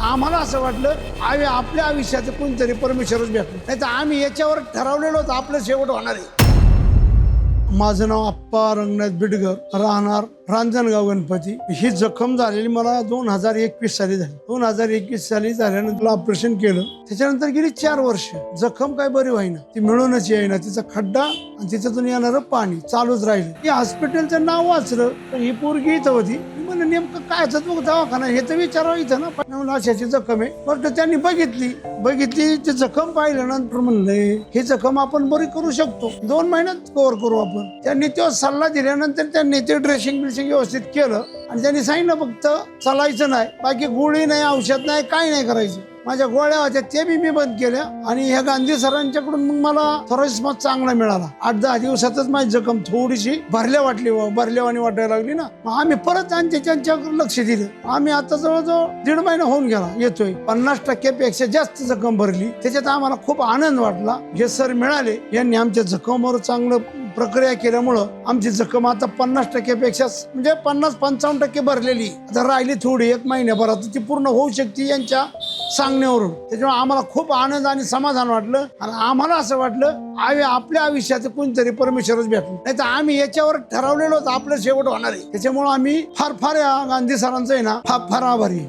आम्हाला असं वाटलं आपल्या आयुष्याचं कोणतरी परमेश्वरच भेटलं, नाही तर आम्ही याच्यावर ठरवलेलोच आपलं शेवट होणार आहे. माझं नाव अप्पा रंगनाथ बिडगर, राहणार रांजणगाव गणपती. ही जखम झालेली मला 2021 साली झाली. 2021 साली झाल्यानंतर ऑपरेशन केलं. त्याच्यानंतर गेली 4 वर्ष जखम काय बरी व्हायना, ती मिळूनच येईना. तिचा खड्डा आणि तिच्यातून येणारं पाणी चालूच राहिलं. ही हॉस्पिटलचं नाव वाचलं तर ही पोरगी इथं होती. म्हणलं नेमकं काय दवाखाना हे तर विचारावं इथं ना. अशाची जखम आहे. बरं त्यांनी बघितली ती जखम पाहिल्यानंतर म्हणले ही जखम आपण बरी करू शकतो, 2 महिन्यात कव्हर करू आपण. त्यांनी तो सल्ला दिल्यानंतर त्यांनी ते ड्रेसिंग व्यवस्थित केलं आणि त्यांनी सांगितलं फक्त चालायचं नाही, बाकी गोळी नाही, औषध नाही, काही नाही करायचं. माझ्या गोळ्या होत्या ते मी बंद केल्या आणि ह्या गांधी सरांच्याकडून मग मला थोडा रिस्पॉन्स चांगला मिळाला. 8-10 दिवसातच माझी जखम थोडीशी भरल्यावानी वाटायला लागली ना. मग आम्ही परत त्यांच्याकडे लक्ष दिलं. आम्ही आता जवळजवळ 1.5 महिना होऊन गेला येतोय. 50% जास्त जखम भरली. त्याच्यात आम्हाला खूप आनंद वाटला. हे सर मिळाले, यांनी आमच्या जखमावर चांगलं प्रक्रिया केल्यामुळं आमची जखम आता 50% म्हणजे 50-55% भरलेली. आता राहिली थोडी 1 महिन्याभरात ती पूर्ण होऊ शकते यांच्या सांगण्यावरून. त्याच्यामुळे आम्हाला खूप आनंद आणि समाधान वाटलं आणि आम्हाला असं वाटलं आपल्या आयुष्याचं कोणतरी परमेश्वरच भेटलं, नाही तर आम्ही याच्यावर ठरवलेलोच आपलं शेवट होणार आहे. त्याच्यामुळे आम्ही फार या गांधी सरांचं आहे ना फार आभारी आहे.